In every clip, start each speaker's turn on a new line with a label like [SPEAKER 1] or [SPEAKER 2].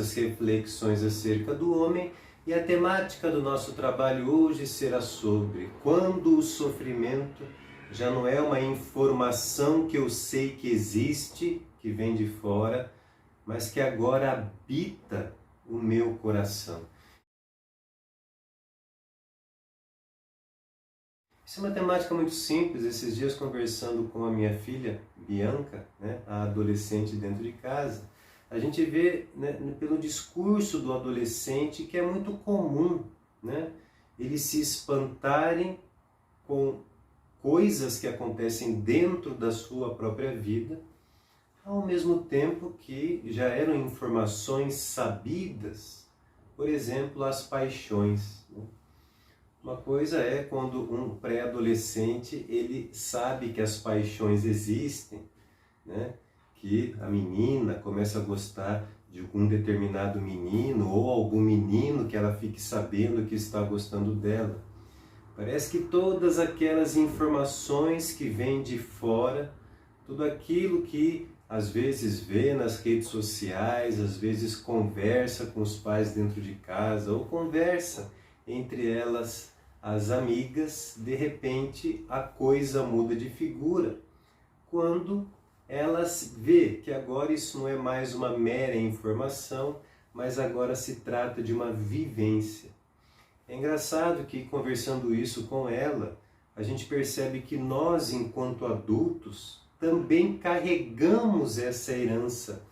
[SPEAKER 1] nossas reflexões acerca do homem, e a temática do nosso trabalho hoje será sobre quando o sofrimento já não é uma informação que eu sei que existe, que vem de fora, mas que agora habita o meu coração. Isso é uma temática muito simples. Esses dias, conversando com a minha filha, Bianca, a adolescente dentro de casa, a gente vê, pelo discurso do adolescente, que é muito comum, eles se espantarem com coisas que acontecem dentro da sua própria vida, ao mesmo tempo que já eram informações sabidas, por exemplo, as paixões. Uma coisa é quando um pré-adolescente ele sabe que as paixões existem, que a menina começa a gostar de algum determinado menino ou algum menino que ela fique sabendo que está gostando dela. Parece que todas aquelas informações que vêm de fora, tudo aquilo que às vezes vê nas redes sociais, às vezes conversa com os pais dentro de casa ou conversa entre elas as amigas, de repente a coisa muda de figura. Quando elas vê que agora isso não é mais uma mera informação, mas agora se trata de uma vivência. É engraçado que, conversando isso com ela, a gente percebe que nós, enquanto adultos, também carregamos essa herança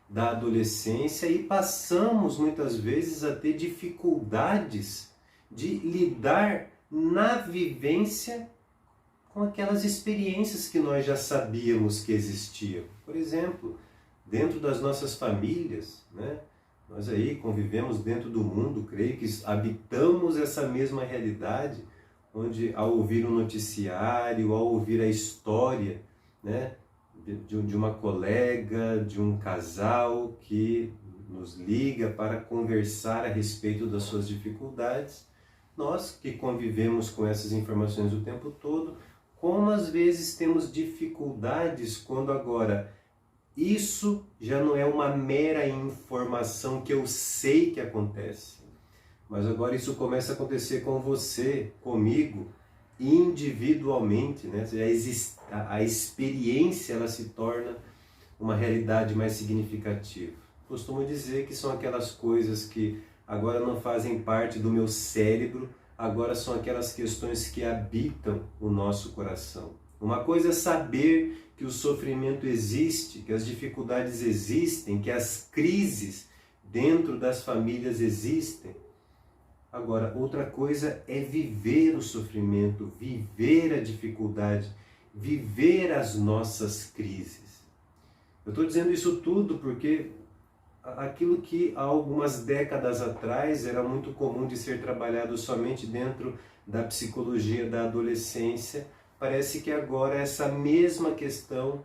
[SPEAKER 1] da adolescência e passamos muitas vezes a ter dificuldades de lidar na vivência com aquelas experiências que nós já sabíamos que existiam. Por exemplo, dentro das nossas famílias, nós aí convivemos dentro do mundo, creio que habitamos essa mesma realidade, onde ao ouvir um noticiário, ao ouvir a história, de uma colega, de um casal que nos liga para conversar a respeito das suas dificuldades, nós que convivemos com essas informações o tempo todo, como às vezes temos dificuldades quando agora isso já não é uma mera informação que eu sei que acontece, mas agora isso começa a acontecer com você, comigo, individualmente, a experiência ela se torna uma realidade mais significativa. Costumo dizer que são aquelas coisas que agora não fazem parte do meu cérebro, agora são aquelas questões que habitam o nosso coração. Uma coisa é saber que o sofrimento existe, que as dificuldades existem, que as crises dentro das famílias existem. Agora, outra coisa é viver o sofrimento, viver a dificuldade, viver as nossas crises. Eu estou dizendo isso tudo porque aquilo que há algumas décadas atrás era muito comum de ser trabalhado somente dentro da psicologia da adolescência, parece que agora essa mesma questão,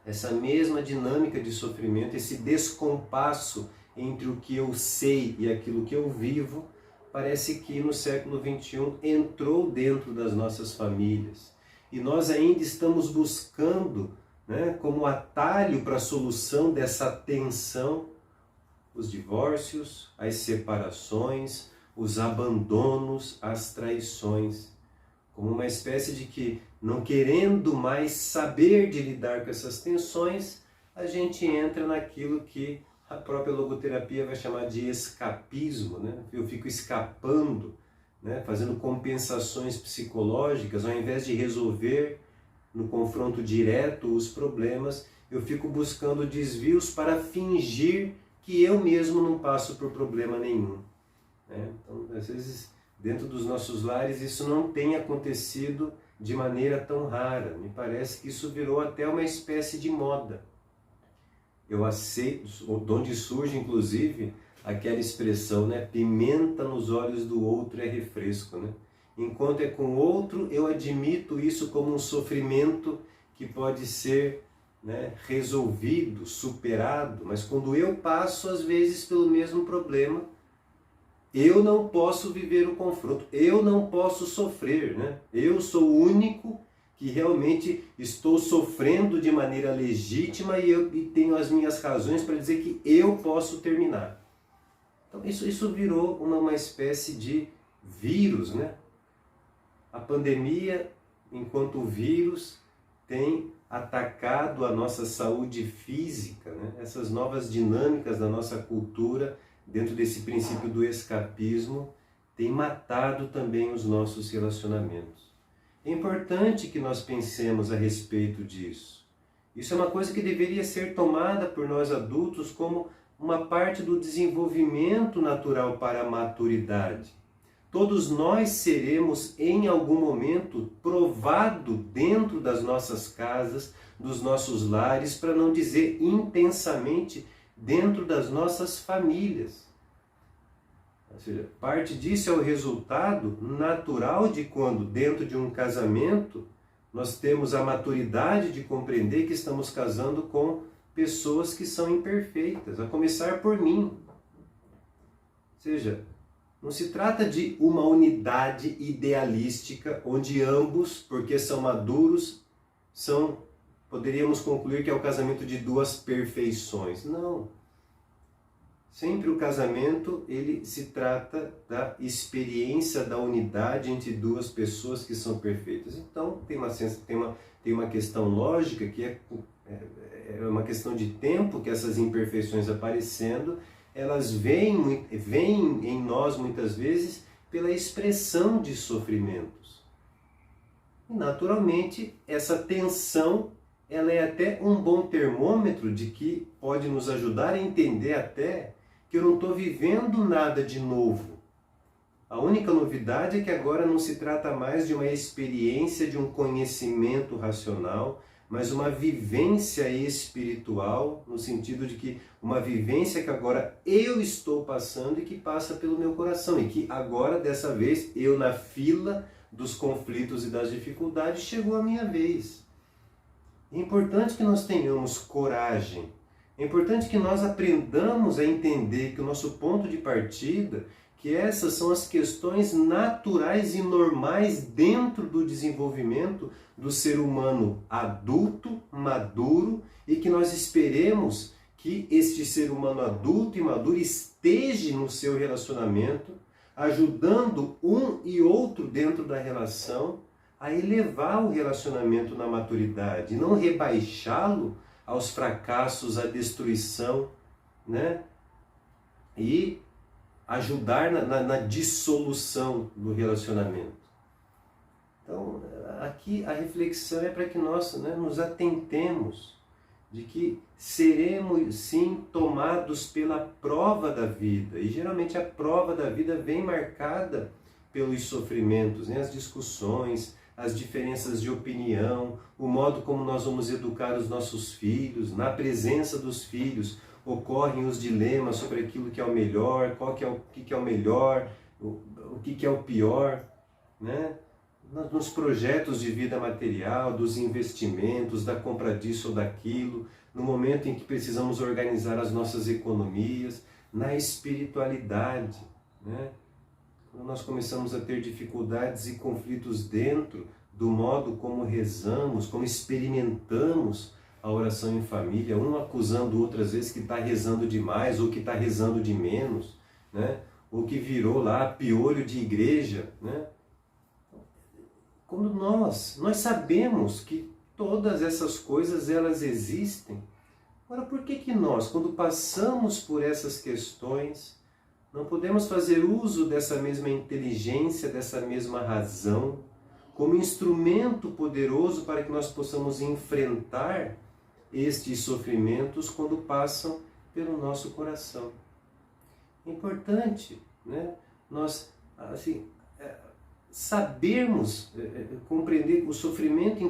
[SPEAKER 1] essa mesma dinâmica de sofrimento, esse descompasso entre o que eu sei e aquilo que eu vivo, parece que no século XXI entrou dentro das nossas famílias. E nós ainda estamos buscando, como atalho para a solução dessa tensão, os divórcios, as separações, os abandonos, as traições, como uma espécie de que, não querendo mais saber de lidar com essas tensões, a gente entra naquilo que a própria logoterapia vai chamar de escapismo, Eu fico escapando, fazendo compensações psicológicas, ao invés de resolver no confronto direto os problemas, eu fico buscando desvios para fingir que eu mesmo não passo por problema nenhum. Então, às vezes, dentro dos nossos lares, isso não tem acontecido de maneira tão rara. Me parece que isso virou até uma espécie de moda. Eu aceito, de onde surge, inclusive, aquela expressão, pimenta nos olhos do outro é refresco. Enquanto é com o outro, eu admito isso como um sofrimento que pode ser resolvido, superado, mas quando eu passo, às vezes, pelo mesmo problema, eu não posso viver o confronto, eu não posso sofrer, Eu sou o único que realmente estou sofrendo de maneira legítima e tenho as minhas razões para dizer que eu posso terminar. Então isso virou uma espécie de vírus, né? A pandemia, enquanto vírus, tem atacado a nossa saúde física, né? Essas novas dinâmicas da nossa cultura, dentro desse princípio do escapismo, tem matado também os nossos relacionamentos. É importante que nós pensemos a respeito disso. Isso é uma coisa que deveria ser tomada por nós adultos como uma parte do desenvolvimento natural para a maturidade. Todos nós seremos em algum momento provado dentro das nossas casas, dos nossos lares, para não dizer intensamente dentro das nossas famílias. Ou seja, parte disso é o resultado natural de quando, dentro de um casamento, nós temos a maturidade de compreender que estamos casando com pessoas que são imperfeitas, a começar por mim. Ou seja, não se trata de uma unidade idealística onde ambos, porque são maduros, poderíamos concluir que é o casamento de duas perfeições. Não. Sempre o casamento, ele se trata da experiência da unidade entre duas pessoas que são perfeitas. Então, tem uma questão lógica que é uma questão de tempo que essas imperfeições aparecendo, elas vêm em nós muitas vezes pela expressão de sofrimentos. E naturalmente, essa tensão, ela é até um bom termômetro de que pode nos ajudar a entender até que eu não estou vivendo nada de novo. A única novidade é que agora não se trata mais de uma experiência, de um conhecimento racional, mas uma vivência espiritual, no sentido de que uma vivência que agora eu estou passando e que passa pelo meu coração, e que agora, dessa vez, eu na fila dos conflitos e das dificuldades, chegou a minha vez. É importante que nós tenhamos coragem, é importante que nós aprendamos a entender que o nosso ponto de partida, que essas são as questões naturais e normais dentro do desenvolvimento do ser humano adulto, maduro, e que nós esperemos que este ser humano adulto e maduro esteja no seu relacionamento, ajudando um e outro dentro da relação a elevar o relacionamento na maturidade, não rebaixá-lo aos fracassos, à destruição, né? E ajudar na dissolução do relacionamento. Então, aqui a reflexão é para que nós, né, nos atentemos de que seremos sim tomados pela prova da vida. E geralmente a prova da vida vem marcada pelos sofrimentos, né, as discussões, as diferenças de opinião, o modo como nós vamos educar os nossos filhos, na presença dos filhos, ocorrem os dilemas sobre aquilo que é o melhor, o que é o melhor, o que é o pior, né? Nos projetos de vida material, dos investimentos, da compra disso ou daquilo, no momento em que precisamos organizar as nossas economias, na espiritualidade, né? Quando nós começamos a ter dificuldades e conflitos dentro do modo como rezamos, como experimentamos a oração em família, um acusando outras vezes que está rezando demais ou que está rezando de menos, né? Ou que virou lá piolho de igreja, né? Quando nós sabemos que todas essas coisas elas existem, agora por que nós, quando passamos por essas questões, não podemos fazer uso dessa mesma inteligência, dessa mesma razão, como instrumento poderoso para que nós possamos enfrentar estes sofrimentos quando passam pelo nosso coração? É importante, né, nós sabermos compreender o sofrimento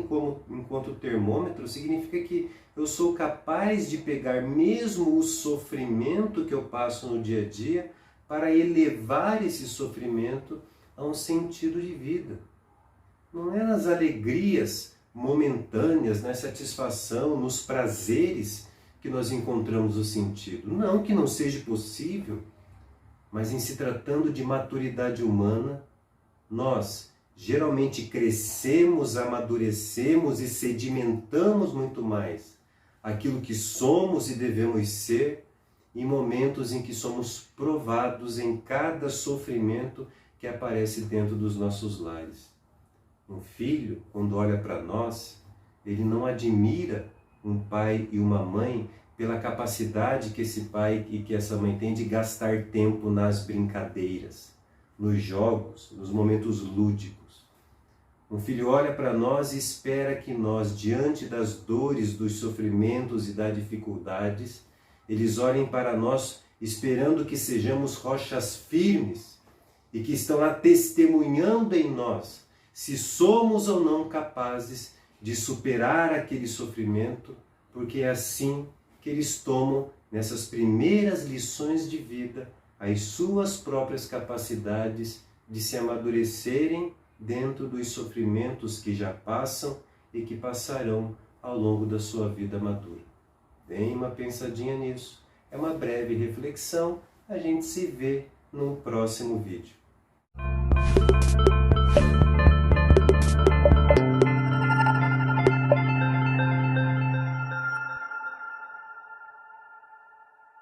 [SPEAKER 1] enquanto termômetro. Significa que eu sou capaz de pegar mesmo o sofrimento que eu passo no dia a dia para elevar esse sofrimento a um sentido de vida. Não é nas alegrias momentâneas, na satisfação, nos prazeres que nós encontramos o sentido. Não que não seja possível, mas em se tratando de maturidade humana, nós geralmente crescemos, amadurecemos e sedimentamos muito mais aquilo que somos e devemos ser, em momentos em que somos provados em cada sofrimento que aparece dentro dos nossos lares. Um filho, quando olha para nós, ele não admira um pai e uma mãe pela capacidade que esse pai e que essa mãe tem de gastar tempo nas brincadeiras, nos jogos, nos momentos lúdicos. Um filho olha para nós e espera que nós, diante das dores, dos sofrimentos e das dificuldades, eles olhem para nós esperando que sejamos rochas firmes e que estão lá testemunhando em nós se somos ou não capazes de superar aquele sofrimento, porque é assim que eles tomam, nessas primeiras lições de vida, as suas próprias capacidades de se amadurecerem dentro dos sofrimentos que já passam e que passarão ao longo da sua vida madura. Deem uma pensadinha nisso. É uma breve reflexão. A gente se vê no próximo vídeo.